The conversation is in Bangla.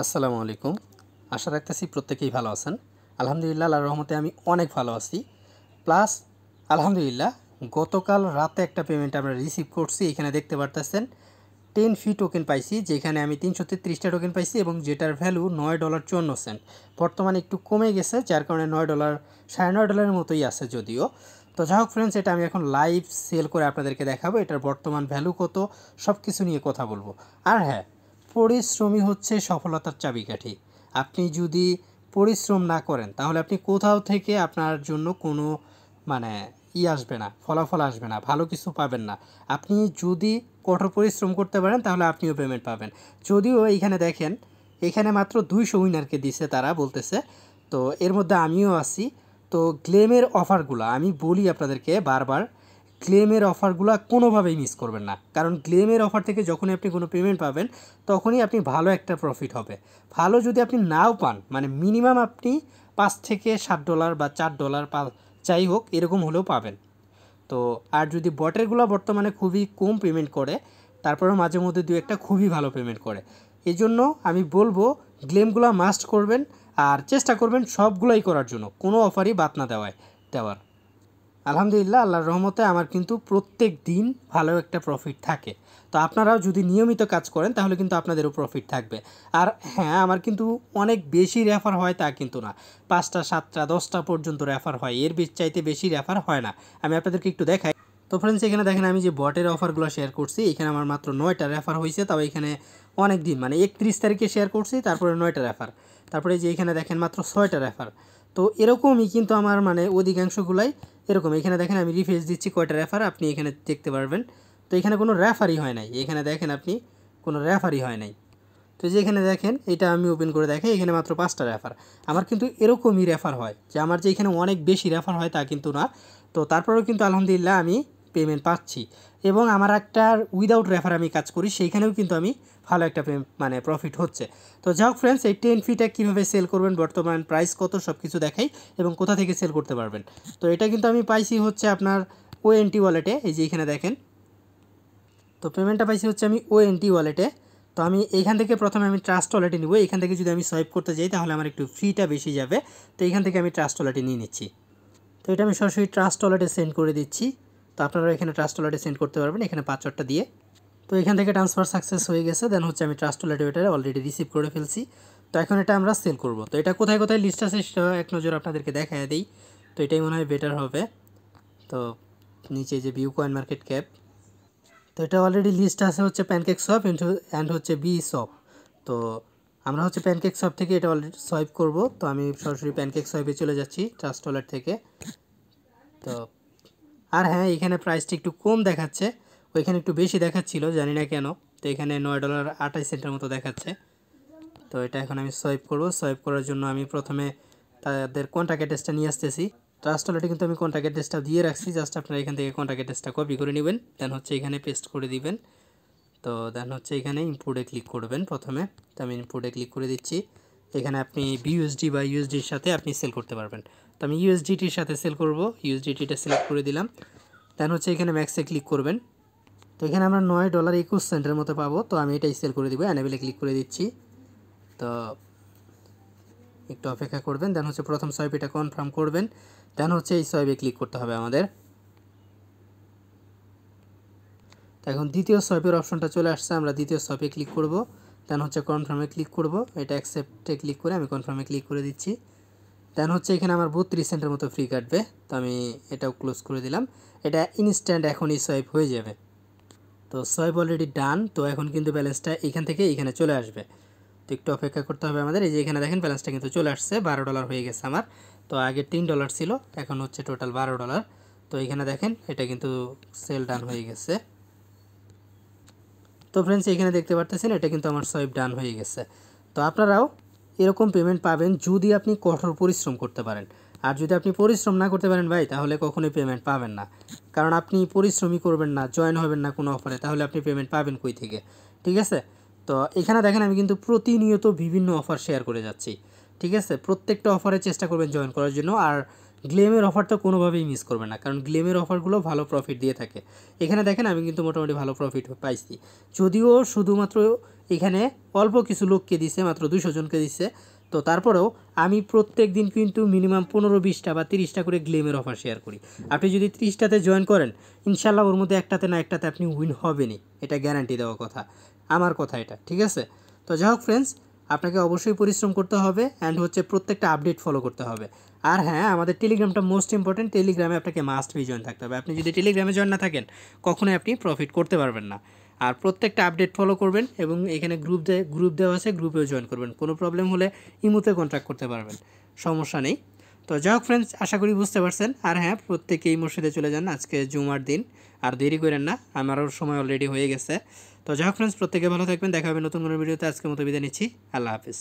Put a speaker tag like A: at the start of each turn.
A: আসসালামু আলাইকুম। আশা রাখতেছি প্রত্যেকেই ভালো আছেন। আলহামদুলিল্লাহ, আল্লাহর রহমতে আমি অনেক ভালো আছি। প্লাস আলহামদুলিল্লাহ, গতকাল রাতে একটা পেমেন্ট আমরা রিসিভ করছি। এখানে দেখতে পারতেছেন 10 ফি টোকেন পাইছি, যেখানে আমি 333টা টোকেন পাইছি এবং যেটার ভ্যালু $9.54। বর্তমানে একটু কমে গেছে, যার কারণে $9 $9.5 মতোই আছে যদিও। তো যাই হোক ফ্রেন্ডস, এটা আমি এখন লাইভ সেল করে আপনাদেরকে দেখাবো এটার বর্তমান ভ্যালু কত, সব কিছু নিয়ে কথা বলবো। আর হ্যাঁ, পরিশ্রমই হচ্ছে সফলতার চাবিকাঠি। আপনি যদি পরিশ্রম না করেন তাহলে আপনি কোথাও থেকে আপনার জন্য কোনো মানে আসবে না, ফলাফল আসবে না, ভালো কিছু পাবেন না। আপনি যদি কঠোর পরিশ্রম করতে পারেন তাহলে আপনিও পেমেন্ট পাবেন। যদিও এইখানে দেখেন, এখানে মাত্র 200 উইনারকে দিছে তারা বলতেছে, তো এর মধ্যে আমিও আছি। তো ক্লেমের অফারগুলো আমি বলি আপনাদেরকে বারবার, ক্লেমের অফারগুলো কোনোভাবেই মিস করবেন না। কারণ ক্লেমের অফার থেকে যখনই আপনি কোনো পেমেন্ট পাবেন তখনই আপনি ভালো একটা প্রফিট হবে। ভালো যদি আপনি নাও পান, মানে মিনিমাম আপনি $5 থেকে $7 বা $4 যাই হোক এরকম হলেও পাবেন। তো আর যদি বটেরগুলো বর্তমানে খুবই কম পেমেন্ট করে, তারপরেও মাঝে মধ্যে দু একটা খুবই ভালো পেমেন্ট করে। এই জন্য আমি বলবো ক্লেমগুলো মাস্ট করবেন, আর চেষ্টা করবেন সবগুলোই করার জন্য, কোনো অফারই বাদ না দেওয়ার। আলহামদুলিল্লাহ, আল্লাহর রহমতে আমার কিন্তু প্রত্যেক দিন ভালো একটা প্রফিট থাকে। তো আপনারাও যদি নিয়মিত কাজ করেন তাহলে কিন্তু আপনাদেরও প্রফিট থাকবে। আর হ্যাঁ, আমার কিন্তু অনেক বেশি রেফার হয় তা কিন্তু না, 5টা 7টা 10টা পর্যন্ত রেফার হয়, এর চাইতে বেশি রেফার হয় না। আমি আপনাদেরকে একটু দেখাই। তো ফ্রেন্ডস, এখানে দেখেন আমি যে বটের অফারগুলো শেয়ার করছি, এখানে আমার মাত্র 9টা রেফার হয়েছে। তবে এখানে অনেক দিন, মানে 31 তারিখে শেয়ার করছি, তারপরে 9টা রেফার, তারপরে যে এখানে দেখেন মাত্র 6টা রেফার। তো এরকমই কিন্তু আমার মানে অধিকাংশগুলাই এরকম। এখানে দেখেন আমি রিফ্রেশ দিচ্ছি কয়টা রেফার আপনি এখানে দেখতে পারবেন। তো এখানে কোনো রেফারই হয় নাই, এখানে দেখেন আপনি কোনো রেফারই হয় নাই। তো যে এখানে দেখেন, এটা আমি ওপেন করে দেখে এখানে মাত্র 5টা রেফার। আমার কিন্তু এরকমই রেফার হয়, যে আমার যে এখানে অনেক বেশি রেফার হয় তা কিন্তু না। তো তারপরেও কিন্তু আলহামদুলিল্লাহ আমি পেমেন্ট পাচ্ছি। এবং আমার একটা উইদাউট রেফার আমি কাজ করি, সেইখানেও কিন্তু আমি ভালো একটা মানে প্রফিট হচ্ছে। তো যাই হোক ফ্রেন্ডস, এই 10 ফিটা কীভাবে সেল করবেন, বর্তমান প্রাইস কত, সব কিছু দেখাই এবং কোথা থেকে সেল করতে পারবেন। তো এটা কিন্তু আমি পাইছি হচ্ছে আপনার ওএনটি ওয়ালেটে, এই যে এখানে দেখেন। তো পেমেন্টটা পাইছি হচ্ছে আমি ওএনটি ওয়ালেটে। তো আমি এইখান থেকে প্রথমে আমি ট্রাস্ট ওয়ালেটে নিব। এখান থেকে যদি আমি সোয়াইপ করতে যাই তাহলে আমার একটু ফিটা বেশি যাবে। তো এখান থেকে আমি ট্রাস্ট ওয়ালেটে নিয়ে নিচ্ছি। তো এটা আমি সরাসরি ট্রাস্ট ওয়ালেটে সেন্ড করে দিচ্ছি। তো আপনারা এখানে ট্রাস্ট ওয়ালেটে সেন্ড করতে পারবেন, এখানে পাসওয়ার্ডটা দিয়ে। তো এখান থেকে ট্রান্সফার সাকসেস হয়ে গেছে। দেন হচ্ছে আমি ট্রাস্ট ওয়ালেটে এটা অলরেডি রিসিভ করে ফেলছি। তো এখন এটা আমরা সেল করব। তো এটা কোথায় কোথায় লিস্ট আছে সেটা এক নজর আপনাদেরকে দেখায় দিই। তো এটাই মনে হয় বেটার হবে। তো নিচে যে ভিউ কয়েন মার্কেট ক্যাপ, তো এটা অলরেডি লিস্ট আছে হচ্ছে প্যানকেক শপ অ্যান্ড হচ্ছে বি শপ। তো আমরা হচ্ছে প্যানকেক শপ থেকে এটা অলরেডি সোয়াইপ করব। তো আমি সরাসরি প্যানকেক শপে চলে যাচ্ছি ট্রাস্ট ওয়ালেট থেকে। তো আর হ্যাঁ, এখানে প্রাইসটা একটু কম দেখাচ্ছে, ওইখানে একটু বেশি দেখাচ্ছিল, জানি না কেন। তো এখানে $9.28 মতো দেখাচ্ছে। তো এটা এখন আমি সোয়াইপ করব। সোয়াইপ করার জন্য আমি প্রথমে তাদের কন্ট্যাক্ট অ্যাড্রেসটা নিয়ে আসতেছি। ট্রাস্ট ওয়ালেটে কিন্তু আমি কন্ট্যাক্ট অ্যাড্রেসটা দিয়ে রাখছি, জাস্ট আপনারা এখান থেকে কন্ট্যাক্ট অ্যাড্রেসটা কপি করে নেবেন, দেন হচ্ছে এখানে পেস্ট করে দিবেন। তো দেন হচ্ছে এখানে ইম্পোর্টে ক্লিক করবেন প্রথমে। তো আমি ইম্পোর্টে ক্লিক করে দিচ্ছি। এখানে আপনি বিইউএসডি বা ইউএসডির সাথে আপনি সেল করতে পারবেন। তো আমি ইউএসডিটির সাথে সেল করব, ইউএসডিটিটা সিলেক্ট করে দিলাম। দেন হচ্ছে এখানে ম্যাক্সে ক্লিক করবেন। তো এখানে আমরা $9.21 মতো পাবো। তো আমি এটাই সেল করে দিব, অ্যানেবেলে ক্লিক করে দিচ্ছি। তো একটু অপেক্ষা করবেন, দেন হচ্ছে প্রথম সোয়াইপ এটা কনফার্ম করবেন, দেন হচ্ছে এই সোয়াইপে ক্লিক করতে হবে আমাদের। তো এখন দ্বিতীয় সোয়াইপের অপশনটা চলে আসছে, আমরা দ্বিতীয় সোয়াইপে ক্লিক করব, দেন হচ্ছে কনফার্মে ক্লিক করব। এটা অ্যাকসেপ্টে ক্লিক করে আমি কনফার্মে ক্লিক করে দিচ্ছি। দেন হচ্ছে এখানে আমার 32 সেন্টের মতো ফ্রি কাটবে। তো আমি এটাও ক্লোজ করে দিলাম। এটা ইনস্ট্যান্ট এখনই সোয়াইপ হয়ে যাবে। তো সোয়াইপ অলরেডি ডান। তো এখন কিন্তু ব্যালেন্সটা এখান থেকে এখানে চলে আসবে। তো একটু অপেক্ষা করতে হবে আমাদের। এই যে এখানে দেখেন ব্যালেন্সটা কিন্তু চলে আসছে, $12 হয়ে গেছে আমার। তো আগে $3 ছিল, এখন হচ্ছে টোটাল $12। তো এখানে দেখেন এটা কিন্তু সেল ডান হয়ে গেছে। তো ফ্রেন্ডস, এখানে দেখতে পারতেছেন এটা কিন্তু আমার সোয়াইপ ডান হয়ে গেছে। তো আপনারাও এরকম পেমেন্ট পাবেন যদি আপনি কঠোর পরিশ্রম করতে পারেন। আর যদি আপনি পরিশ্রম না করতে পারেন ভাই, তাহলে কখনোই পেমেন্ট পাবেন না। কারণ আপনি পরিশ্রমই করবেন না, জয়েন হবেন না কোনো অফারে, তাহলে আপনি পেমেন্ট পাবেন কই থেকে? ঠিক আছে। তো এখানে দেখেন আমি কিন্তু প্রতিনিয়ত বিভিন্ন অফার শেয়ার করে যাচ্ছি। ঠিক আছে, প্রত্যেকটা অফারে চেষ্টা করবেন জয়েন করার জন্য। আর গ্লেমের অফারটা কোনোভাবেই মিস করবেন না, কারণ গ্লেমের অফারগুলো ভালো প্রফিট দিয়ে থাকে। এখানে দেখেন আমি কিন্তু মোটামুটি ভালো প্রফিট পাইছি, যদিও শুধুমাত্র এখানে অল্প কিছু লোককে দিছে, মাত্র 200 জনকে দিছে। তো তারপরেও আমি প্রত্যেক দিন কিন্তু মিনিমাম 15-20টা বা 30টা করে গ্লেমের অফার শেয়ার করি। আপনি যদি 30টাতে জয়েন করেন, ইনশাল্লাহ ওর মধ্যে একটাতে না একটাতে আপনি উইন হবেনই, এটা গ্যারান্টি দেওয়া কথা, আমার কথা এটা, ঠিক আছে? তো যাই হোক ফ্রেন্ডস, আপনাকে অবশ্যই পরিশ্রম করতে হবে অ্যান্ড হচ্ছে প্রত্যেকটা আপডেট ফলো করতে হবে। আর হ্যাঁ, আমাদের টেলিগ্রামটা মোস্ট ইম্পর্টেন্ট, টেলিগ্রামে আপনাকে মাস্ট বি জয়েন থাকতে হবে। আপনি যদি টেলিগ্রামে জয়েন না থাকেন, কখনোই আপনি প্রফিট করতে পারবেন না। আর প্রত্যেকটা আপডেট ফলো করবেন এবং এখানে গ্রুপ দেওয়া আছে, গ্রুপেও জয়েন করবেন। কোনো প্রবলেম হলে ইমোতে কন্ট্যাক্ট করতে পারবেন, সমস্যা নেই। তো যাই হোক ফ্রেন্ডস, আশা করি বুঝতে পারছেন। আর হ্যাঁ, প্রত্যেকেই মসজিদে চলে যান, আজকে জুমার দিন, আর দেরি করেন না, আমারও সময় অলরেডি হয়ে গেছে। তো যাই হোক ফ্রেন্ডস, প্রত্যেকে ভালো থাকবেন, দেখা হবে নতুন কোনো ভিডিওতে। আজকের মতো বিদায় নিচ্ছি, আল্লাহ হাফিজ।